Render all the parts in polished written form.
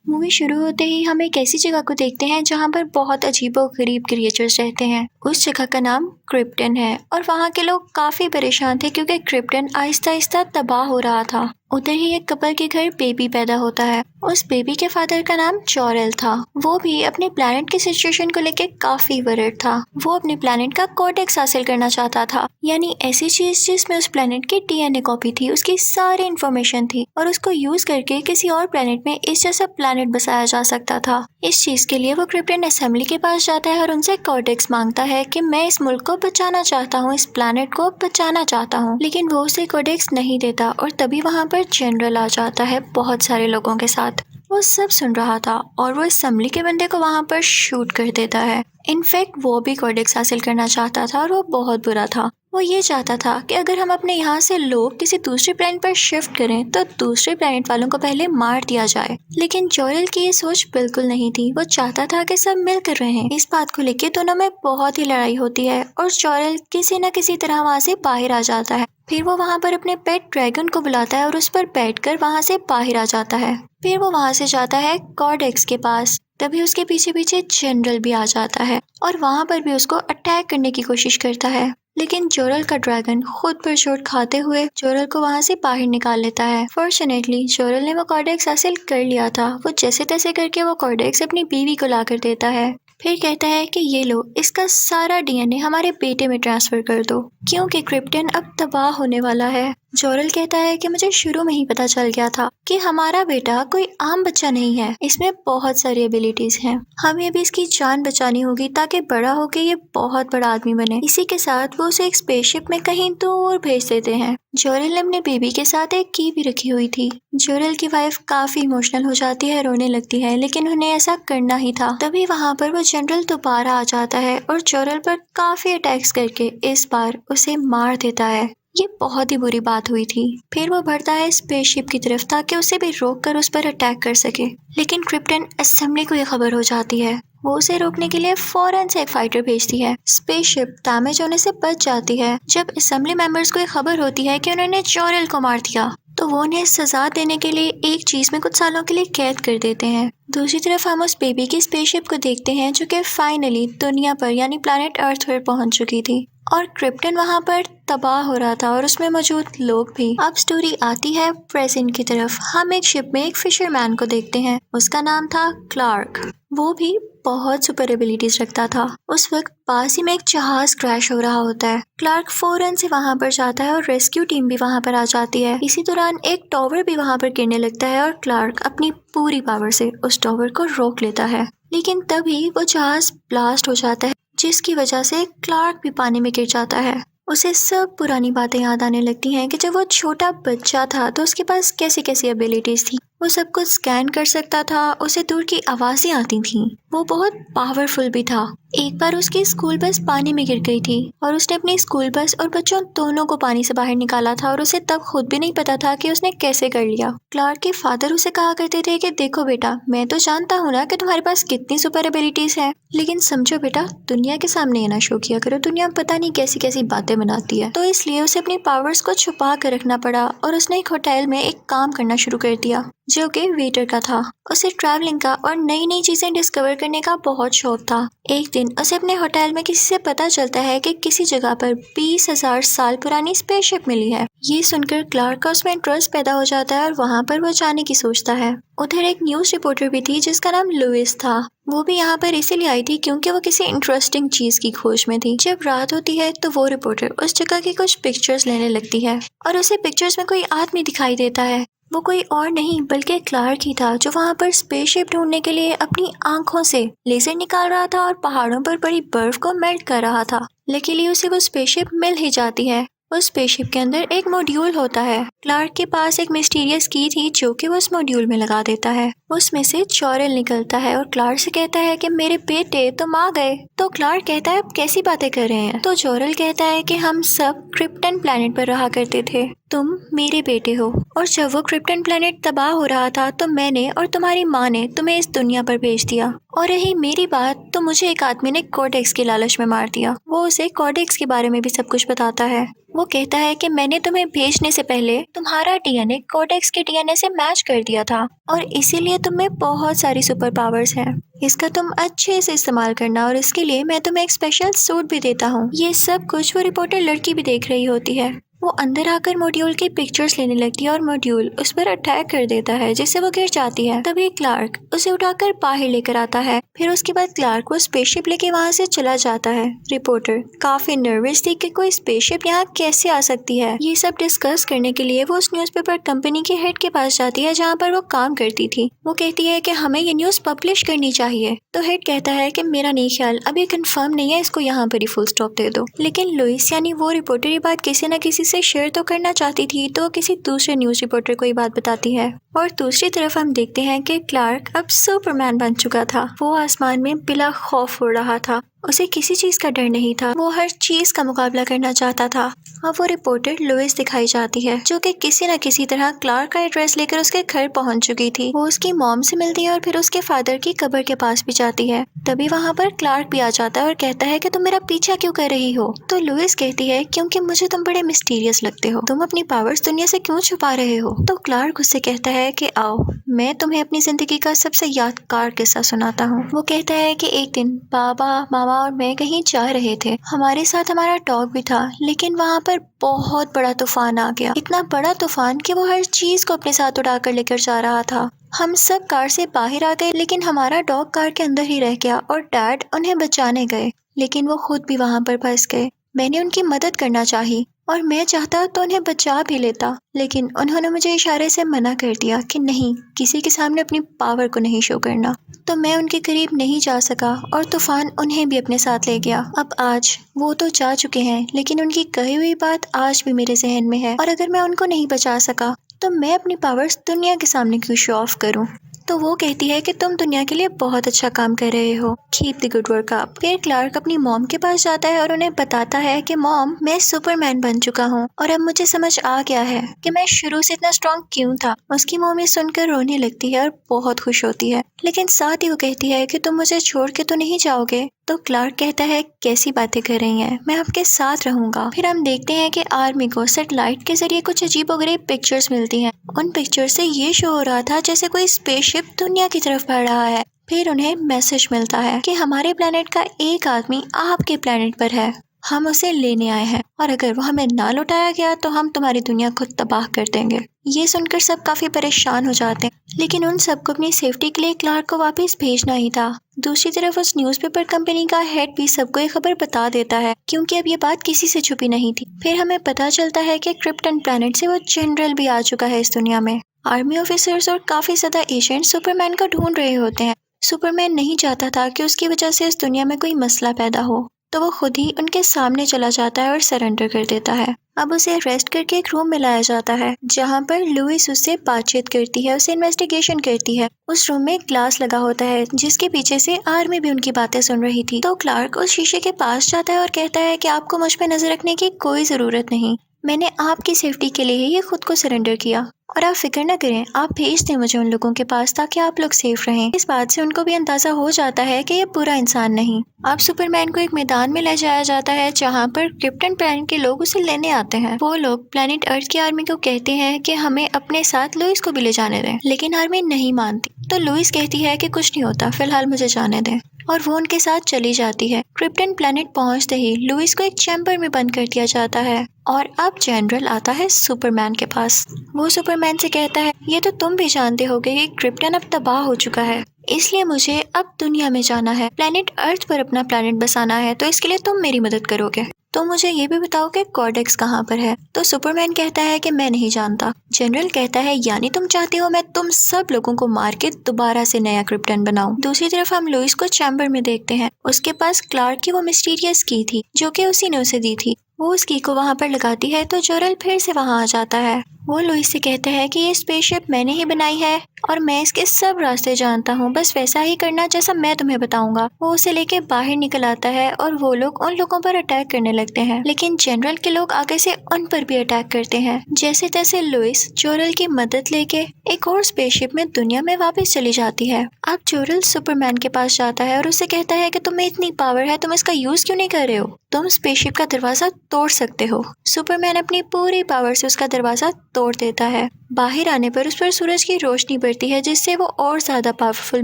Movie शुरू होते ही हम एक ऐसी जगह को देखते हैं जहाँ पर बहुत अजीबो-गरीब क्रिएचर्स रहते हैं। उस जगह का नाम क्रिप्टन है और वहाँ के लोग काफी परेशान थे क्योंकि क्रिप्टन आहिस्ता-आहिस्ता तबाह हो रहा था। उधर ही एक कपल के घर बेबी पैदा होता है। उस बेबी के फादर का नाम जॉरेल था। वो भी अपने प्लेनेट की सिचुएशन को लेके काफी वरीड था। वो अपने प्लेनेट का कोडेक्स हासिल करना चाहता था, यानी ऐसी चीज जिसमें उस प्लेनेट की डीएनए कॉपी थी, उसकी सारी इंफॉर्मेशन थी और उसको यूज करके किसी और प्लेनेट में इस जैसा प्लेनेट बसाया जा सकता था। इस चीज के लिए वो क्रिप्टन असेंबली के पास जाता है और उनसे कोडेक्स मांगता है कि मैं इस मुल्क को बचाना चाहता हूँ, इस प्लेनेट को बचाना चाहता हूँ, लेकिन वो उसे कोडेक्स नहीं देता। और तभी वहाँ पर जनरल आ जाता है बहुत सारे लोगों के साथ। वो सब सुन रहा था और वो असेंबली के बंदे को वहाँ पर शूट कर देता है। इनफैक्ट वो भी कोडेक्स हासिल करना चाहता था और वो बहुत बुरा था। वो ये चाहता था कि अगर हम अपने यहाँ से लोग किसी दूसरे प्लेनेट पर शिफ्ट करें तो दूसरे प्लेनेट वालों को पहले मार दिया जाए। लेकिन जोरेल की ये सोच बिल्कुल नहीं थी। वो चाहता था कि सब मिलकर रहें। इस बात को लेकर दोनों में बहुत ही लड़ाई होती है और जोरेल किसी न किसी तरह वहाँ से बाहर आ जाता है। फिर वो वहाँ पर अपने पेट ड्रैगन को बुलाता है और उस पर बैठकर वहाँ से बाहर आ जाता है। फिर वो वहाँ से जाता है कोडेक्स के पास। तभी उसके पीछे पीछे जनरल भी आ जाता है और वहाँ पर भी उसको अटैक करने की कोशिश करता है, लेकिन जोरेल का ड्रैगन खुद पर चोट खाते हुए जोरेल को वहाँ से बाहर निकाल लेता है। फॉर्चुनेटली जोरेल ने वो कोडेक्स हासिल कर लिया था। वो जैसे तैसे करके वो कोडेक्स अपनी बीवी को ला कर देता है। फिर कहता है कि ये लो, इसका सारा डीएनए हमारे बेटे में ट्रांसफर कर दो क्योंकि क्रिप्टन अब तबाह होने वाला है। जोरेल कहता है कि मुझे शुरू में ही पता चल गया था कि हमारा बेटा कोई आम बच्चा नहीं है, इसमें बहुत सारी एबिलिटीज हैं। हमें भी इसकी जान बचानी होगी ताकि बड़ा होकर ये बहुत बड़ा आदमी बने। इसी के साथ वो उसे एक स्पेसशिप में कहीं दूर भेज देते हैं। जोरेल ने अपने बेबी के साथ एक की भी रखी हुई थी। जोरेल की वाइफ काफी इमोशनल हो जाती है, रोने लगती है, लेकिन उन्हें ऐसा करना ही था। तभी वहाँ पर वो जनरल दोबारा आ जाता है और जोरेल पर काफी अटैक्स करके इस बार उसे मार देता है। ये बहुत ही बुरी बात हुई थी। फिर वो बढ़ता है स्पेसशिप की तरफ ताकि उसे भी रोक कर उस पर अटैक कर सके, लेकिन क्रिप्टन असेंबली को ये खबर हो जाती है। वो उसे रोकने के लिए फौरन से एक फाइटर भेजती है। स्पेसशिप डैमेज होने से बच जाती है। जब असेंबली मेंबर्स को ये खबर होती है कि उन्होंने जोरेल को मार दिया तो वो उन्हें सजा देने के लिए एक चीज में कुछ सालों के लिए कैद कर देते हैं। दूसरी तरफ हम उस बेबी की स्पेसशिप को देखते हैं जो कि फाइनली दुनिया पर यानी प्लैनेट अर्थ पर पहुंच चुकी थी और क्रिप्टन वहां पर तबाह हो रहा था और उसमें मौजूद लोग भी। अब स्टोरी आती है प्रेजेंट की तरफ। हम एक शिप में एक फिशरमैन को देखते हैं। उसका नाम था क्लार्क। वो भी बहुत सुपर एबिलिटीज रखता था। उस वक्त पास ही में एक जहाज क्रैश हो रहा होता है। क्लार्क फौरन से वहां पर जाता है और रेस्क्यू टीम भी वहां पर आ जाती है। इसी दौरान एक टॉवर भी वहां पर गिरने लगता है और क्लार्क अपनी पूरी पावर से उस टॉवर को रोक लेता है, लेकिन तभी वो जहाज ब्लास्ट हो जाता है जिसकी वजह से क्लार्क भी पानी में गिर जाता है। उसे सब पुरानी बातें याद आने लगती हैं कि जब वो छोटा बच्चा था तो उसके पास कैसी कैसी एबिलिटीज थी। वो सब कुछ स्कैन कर सकता था, उसे दूर की आवाजें आती थीं। वो बहुत पावरफुल भी था। एक बार उसकी स्कूल बस पानी में गिर गई थी और उसने अपनी स्कूल बस और बच्चों दोनों को पानी से बाहर निकाला था और उसे तब खुद भी नहीं पता था कि उसने कैसे कर लिया। क्लार्क के फादर उसे कहा करते थे कि देखो बेटा, मैं तो जानता हूँ ना कि तुम्हारे पास कितनी सुपर एबिलिटीज है, लेकिन समझो बेटा, दुनिया के सामने ये ना शो किया करो, दुनिया पता नहीं कैसी कैसी बातें बनाती है। तो इसलिए उसे अपनी पावर्स को छुपा कर रखना पड़ा और उसने एक होटल में एक काम करना शुरू कर दिया जो कि वेटर का था। उसे ट्रैवलिंग का और नई नई चीजें डिस्कवर करने का बहुत शौक था। एक दिन उसे अपने होटल में किसी से पता चलता है कि किसी जगह पर 20,000 साल पुरानी स्पेसशिप मिली है। ये सुनकर क्लार्क का उसमें इंटरेस्ट पैदा हो जाता है और वहाँ पर वो जाने की सोचता है। उधर एक न्यूज रिपोर्टर भी थी जिसका नाम लुइस था। वो भी यहाँ पर इसीलिए आई थी क्योंकि वो किसी इंटरेस्टिंग चीज की खोज में थी। जब रात होती है तो वो रिपोर्टर उस जगह की कुछ पिक्चर्स लेने लगती है और उसे पिक्चर्स में कोई आदमी दिखाई देता है। वो कोई और नहीं बल्कि क्लार्क ही था जो वहाँ पर स्पेसशिप ढूंढने के लिए अपनी आंखों से लेजर निकाल रहा था और पहाड़ों पर पड़ी बर्फ को मेल्ट कर रहा था। लेकिन उसे वो स्पेसशिप मिल ही जाती है। उस स्पेसशिप के अंदर एक मॉड्यूल होता है। क्लार्क के पास एक मिस्टीरियस की थी जो कि वो उस मॉड्यूल में लगा देता है। उसमें से जोरेल निकलता है और क्लार्क से कहता है कि मेरे बेटे तुम आ गए। तो क्लार्क कहता है आप कैसी बातें कर रहे हैं। तो जोरेल कहता है कि हम सब क्रिप्टन प्लेनेट पर रहा करते थे, तुम मेरे बेटे हो, और जब वो क्रिप्टन प्लेनेट तबाह हो रहा था तो मैंने और तुम्हारी माँ ने तुम्हें इस दुनिया पर भेज दिया। और रही मेरी बात, तो मुझे एक आदमी ने कॉर्डेक्स के लालच में मार दिया। वो उसे कॉर्डेक्स के बारे में भी सब कुछ बताता है। वो कहता है कि मैंने तुम्हें भेजने से पहले तुम्हारा डीएनए कॉर्डेक्स के डीएनए से मैच कर दिया था और इसीलिए तुम्हें बहुत सारी सुपर पावर्स हैं। इसका तुम अच्छे से इस्तेमाल करना और इसके लिए मैं तुम्हें एक स्पेशल सूट भी देता हूँ। ये सब कुछ वो रिपोर्टर लड़की भी देख रही होती है। वो अंदर आकर मॉड्यूल की पिक्चर्स लेने लगती है और मॉड्यूल उस पर अटैक कर देता है, जिससे वो गिर जाती है। तभी क्लार्क उसे उठाकर बाहर लेकर आता है। फिर उसके बाद क्लार्क वो स्पेसशिप लेके वहाँ से चला जाता है। रिपोर्टर काफी नर्वस थी कि कोई स्पेसशिप यहाँ कैसे आ सकती है। ये सब डिस्कस करने के लिए वो उस न्यूज़पेपर कंपनी के हेड के पास जाती है जहाँ पर वो काम करती थी। वो कहती है कि हमें ये न्यूज़ पब्लिश करनी चाहिए। तो हेड कहता है कि मेरा नहीं ख्याल, अभी कंफर्म नहीं है, इसको यहाँ पर ही फुल स्टॉप दे दो। लेकिन लुइस यानी वो रिपोर्टर ये बात किसी न किसी से शेयर तो करना चाहती थी, तो किसी दूसरे न्यूज़ रिपोर्टर को ये बात बताती है। और दूसरी तरफ हम देखते हैं कि क्लार्क अब सुपरमैन बन चुका था। वो आसमान में बिला खौफ उड़ रहा था। उसे किसी चीज का डर नहीं था। वो हर चीज का मुकाबला करना चाहता था। अब वो रिपोर्टर लुइस दिखाई जाती है, जो कि किसी न किसी तरह क्लार्क का एड्रेस लेकर उसके घर पहुंच चुकी थी। वो उसकी मॉम से मिलती है और फिर उसके फादर की कब्र के पास भी जाती है। तभी वहाँ पर क्लार्क भी आ जाता है और कहता है कि तुम मेरा पीछा क्यों कर रही हो। तो लुइस कहती है क्योंकि मुझे तुम बड़े मिस्टीरियस लगते हो। तुम अपनी पावर्स दुनिया से क्यों छुपा रहे हो। तो क्लार्क उससे कहता है कि आओ मैं तुम्हें अपनी जिंदगी का सबसे यादगार किस्सा सुनाता हूँ। वो कहता है कि एक दिन बाबा, मामा और मैं कहीं जा रहे थे। हमारे साथ हमारा डॉग भी था, लेकिन वहाँ पर बहुत बड़ा तूफान आ गया। इतना बड़ा तूफान कि वो हर चीज को अपने साथ उड़ाकर लेकर जा रहा था। हम सब कार से बाहर आ गए, लेकिन हमारा डॉग कार के अंदर ही रह गया और डैड उन्हें बचाने गए, लेकिन वो खुद भी वहाँ पर फंस गए। मैंने उनकी मदद करना चाही और मैं चाहता तो उन्हें बचा भी लेता, लेकिन उन्होंने मुझे इशारे से मना कर दिया कि नहीं, किसी के सामने अपनी पावर को नहीं शो करना। तो मैं उनके करीब नहीं जा सका और तूफान उन्हें भी अपने साथ ले गया। अब आज वो तो जा चुके हैं, लेकिन उनकी कही हुई बात आज भी मेरे जहन में है और अगर मैं उनको नहीं बचा सका तो मैं अपनी पावर्स दुनिया के सामने क्यों शो ऑफ करूं। तो वो कहती है कि तुम दुनिया के लिए बहुत अच्छा काम कर रहे हो, keep the good work up. फिर क्लार्क अपनी मॉम के पास जाता है और उन्हें बताता है कि मॉम, मैं सुपरमैन बन चुका हूँ और अब मुझे समझ आ गया है कि मैं शुरू से इतना स्ट्रॉन्ग क्यों था। उसकी मॉम ये सुनकर रोने लगती है और बहुत खुश होती है, लेकिन साथ ही वो कहती है कि तुम मुझे छोड़ के तो नहीं जाओगे। तो क्लार्क कहता है कैसी बातें कर रही हैं, मैं आपके साथ रहूंगा। फिर हम देखते हैं कि आर्मी को सैटेलाइट के जरिए कुछ अजीबोगरीब पिक्चर्स मिलती हैं। उन पिक्चर से ये शो हो रहा था जैसे कोई स्पेसशिप दुनिया की तरफ बढ़ रहा है। फिर उन्हें मैसेज मिलता है कि हमारे प्लेनेट का एक आदमी आपके प्लेनेट पर है, हम उसे लेने आए हैं और अगर वो हमें ना लौटाया गया तो हम तुम्हारी दुनिया को तबाह कर देंगे। ये सुनकर सब काफी परेशान हो जाते हैं, लेकिन उन सबको अपनी सेफ्टी के लिए क्लार्क को वापस भेजना ही था। दूसरी तरफ उस न्यूज़पेपर कंपनी का हेड भी सबको ये खबर बता देता है, क्योंकि अब ये बात किसी से छुपी नहीं थी। फिर हमें पता चलता है कि क्रिप्टन प्लैनेट से वो जनरल भी आ चुका है इस दुनिया में। आर्मी ऑफिसर्स और काफी ज्यादा एजेंट सुपरमैन को ढूंढ रहे होते हैं। सुपरमैन नहीं चाहता था कि उसकी वजह से इस दुनिया में कोई मसला पैदा हो, तो वो खुद ही उनके सामने चला जाता है और सरेंडर कर देता है। अब उसे अरेस्ट करके एक रूम में लाया जाता है, जहाँ पर लुइस उससे बातचीत करती है, उसे इन्वेस्टिगेशन करती है। उस रूम में एक ग्लास लगा होता है, जिसके पीछे से आर्मी भी उनकी बातें सुन रही थी। तो क्लार्क उस शीशे के पास जाता है और कहता है कि आपको मुझ पे नजर रखने की कोई जरूरत नहीं, मैंने आपकी सेफ्टी के लिए ही खुद को सरेंडर किया और आप फिक्र न करें, आप भेज दें मुझे उन लोगों के पास ताकि आप लोग सेफ रहें। इस बात से उनको भी अंदाजा हो जाता है कि ये बुरा इंसान नहीं। अब सुपरमैन को एक मैदान में ले जाया जाता है, जहाँ पर क्रिप्टन प्लैनेट के लोग उसे लेने आते हैं। वो लोग प्लैनेट अर्थ की आर्मी को कहते हैं कि हमें अपने साथ लुइस को भी ले जाने दें, लेकिन आर्मी नहीं मानती। तो लुइस कहती है कि कुछ नहीं होता, फिलहाल मुझे जाने दें, और वो उनके साथ चली जाती है। क्रिप्टन प्लैनेट पहुंचते ही लुइस को एक चैम्बर में बंद कर दिया जाता है और अब जनरल आता है सुपरमैन के पास। वो सुपरमैन से कहता है ये तो तुम भी जानते होगे कि क्रिप्टन अब तबाह हो चुका है, इसलिए मुझे अब दुनिया में जाना है, प्लैनेट अर्थ पर अपना प्लैनेट बसाना है, तो इसके लिए तुम मेरी मदद करोगे। तो मुझे ये भी बताओ कि कॉर्डेक्स कहाँ पर है। तो सुपरमैन कहता है कि मैं नहीं जानता। जनरल कहता है यानी तुम चाहते हो मैं तुम सब लोगों को मार के दोबारा से नया क्रिप्टन बनाऊं। दूसरी तरफ हम लुइस को चैम्बर में देखते हैं। उसके पास क्लार्क की वो मिस्टीरियस की थी जो कि उसी ने उसे दी थी। वो उस की को वहाँ पर लगाती है तो जोरल फिर से वहाँ आ जाता है। वो लुइस से कहता है कि ये स्पेसशिप मैंने ही बनाई है और मैं इसके सब रास्ते जानता हूँ, बस वैसा ही करना जैसा मैं तुम्हें बताऊंगा। वो उसे लेके बाहर निकल आता है और वो लोग उन लोगों पर अटैक करने लगते हैं, लेकिन जनरल के लोग आगे से उन पर भी अटैक करते हैं। जैसे तैसे लुइस जोरल की मदद लेके एक और स्पेसशिप में दुनिया में वापस चली जाती है। अब जोरल सुपरमैन के पास जाता है और उसे कहता है कि तुम्हें इतनी पावर है, तुम इसका यूज क्यों नहीं कर रहे हो? तुम स्पेसशिप का दरवाजा तोड़ सकते हो। सुपरमैन अपनी पूरी पावर से उसका दरवाजा तोड़ देता है। बाहर आने पर उस पर सूरज की रोशनी पड़ती है, जिससे वो और ज्यादा पावरफुल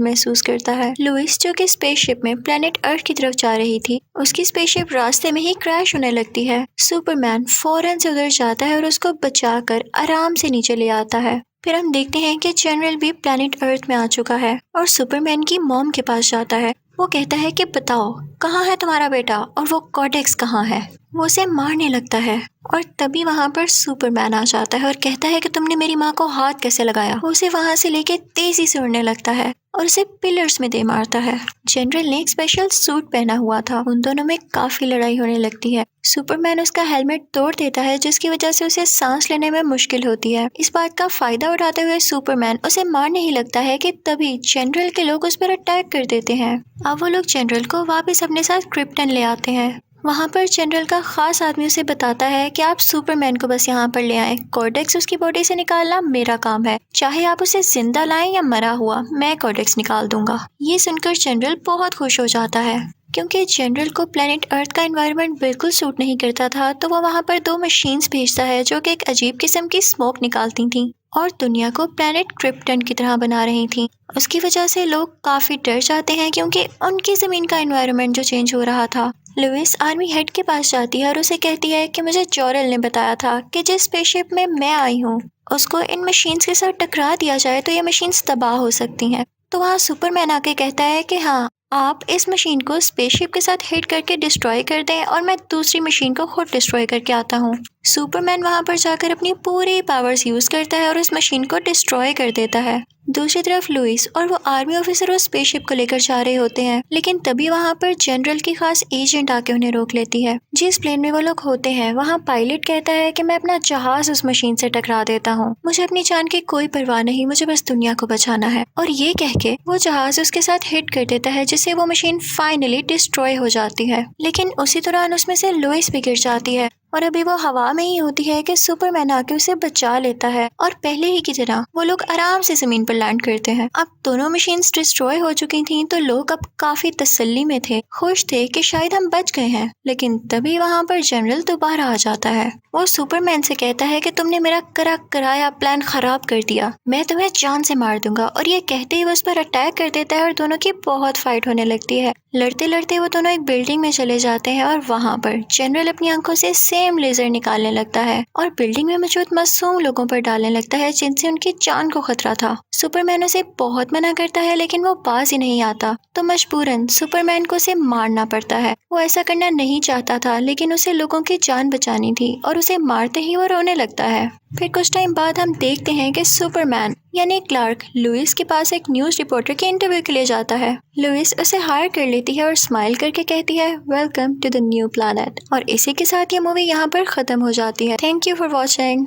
महसूस करता है। लुइस जो कि स्पेसशिप में प्लेनेट अर्थ की तरफ जा रही थी, उसकी स्पेसशिप रास्ते में ही क्रैश होने लगती है। सुपरमैन फौरन से उधर जाता है और उसको बचाकर आराम से नीचे ले आता है। फिर हम देखते हैं कि जनरल भी प्लेनेट अर्थ में आ चुका है और सुपरमैन की मॉम के पास जाता है। वो कहता है कि बताओ कहाँ है तुम्हारा बेटा और वो कॉर्टेक्स कहाँ है? वो उसे मारने लगता है और तभी वहाँ पर सुपरमैन आ जाता है और कहता है कि तुमने मेरी माँ को हाथ कैसे लगाया? वो उसे वहाँ से लेके तेजी से उड़ने लगता है और उसे पिलर्स में दे मारता है। जनरल ने एक स्पेशल सूट पहना हुआ था। उन दोनों में काफी लड़ाई होने लगती है। सुपरमैन उसका हेलमेट तोड़ देता है, जिसकी वजह से उसे सांस लेने में मुश्किल होती है। इस बात का फायदा उठाते हुए सुपरमैन उसे मारने ही लगता है कि तभी जनरल के लोग उस पर अटैक कर देते हैं। अब वो लोग जनरल को वापस अपने साथ क्रिप्टन ले आते हैं। वहाँ पर जनरल का खास आदमी उसे बताता है कि आप सुपरमैन को बस यहाँ पर ले आएं। कॉर्टेक्स उसकी बॉडी से निकालना मेरा काम है, चाहे आप उसे जिंदा लाएं या मरा हुआ, मैं कॉर्टेक्स निकाल दूंगा। ये सुनकर जनरल बहुत खुश हो जाता है, क्योंकि जनरल को प्लेनेट अर्थ का एनवायरनमेंट बिल्कुल सूट नहीं करता था। तो वो वहाँ पर 2 मशीन्स भेजता है जो कि एक अजीब किस्म की स्मोक निकालती थी और दुनिया को प्लेनेट क्रिप्टन की तरह बना रही थी। उसकी वजह से लोग काफी डर जाते हैं, क्योंकि उनकी जमीन का एनवायरनमेंट जो चेंज हो रहा था। लुइस आर्मी हेड के पास जाती है और उसे कहती है कि मुझे जोरल ने बताया था कि जिस स्पेसशिप में मैं आई हूँ उसको इन मशीन्स के साथ टकरा दिया जाए तो ये मशीन्स तबाह हो सकती हैं। तो वहाँ सुपरमैन आके कहता है कि हाँ, आप इस मशीन को स्पेसशिप के साथ हिट करके डिस्ट्रॉय कर दें और मैं दूसरी मशीन को खुद डिस्ट्रॉय करके आता हूँ। सुपरमैन वहाँ पर जाकर अपनी पूरी पावर्स यूज करता है और उस मशीन को डिस्ट्रॉय कर देता है। दूसरी तरफ लुइस और वो आर्मी ऑफिसर उस स्पेसशिप को लेकर जा रहे होते हैं, लेकिन तभी वहाँ पर जनरल की खास एजेंट आके उन्हें रोक लेती है। जिस प्लेन में वो लोग होते हैं वहाँ पायलट कहता है कि मैं अपना जहाज उस मशीन से टकरा देता हूँ, मुझे अपनी जान की कोई परवाह नहीं, मुझे बस दुनिया को बचाना है। और ये कह के वो जहाज उसके साथ हिट कर देता है, जिससे वो मशीन फाइनली डिस्ट्रॉय हो जाती है। लेकिन उसी दौरान उसमें से लुइस भी गिर जाती है और अभी वो हवा में ही होती है कि सुपरमैन आके उसे बचा लेता है और पहले ही की तरह वो लोग आराम से जमीन पर लैंड करते हैं। अब दोनों मशीन्स डिस्ट्रॉय हो चुकी थीं, तो लोग अब काफी तसल्ली में थे, खुश थे कि शायद हम बच गए हैं। लेकिन तभी वहाँ पर जनरल दोबारा आ जाता है। वो सुपरमैन से कहता है कि तुमने मेरा कराया प्लान खराब कर दिया, मैं तुम्हें जान से मार दूंगा। और ये कहते ही वो उस पर अटैक कर देता है और दोनों की बहुत फाइट होने लगती है। लड़ते लड़ते वो दोनों एक बिल्डिंग में चले जाते हैं और वहाँ पर जनरल अपनी आंखों से सेम लेजर निकालने लगता है और बिल्डिंग में मौजूद मासूम लोगों पर डालने लगता है, जिनसे उनकी जान को खतरा था। सुपरमैन उसे बहुत मना करता है, लेकिन वो बाज ही नहीं आता, तो मजबूरन सुपरमैन को उसे मारना पड़ता है। वो ऐसा करना नहीं चाहता था, लेकिन उसे लोगों की जान बचानी थी और उसे मारते ही वो रोने लगता है। फिर कुछ टाइम बाद हम देखते हैं कि सुपरमैन यानी क्लार्क लुइस के पास एक न्यूज़ रिपोर्टर के इंटरव्यू के लिए जाता है। लुइस उसे हायर कर लेती है और स्माइल करके कहती है welcome to the new planet. और इसी के साथ ये मूवी यहाँ पर खत्म हो जाती है। Thank you for watching.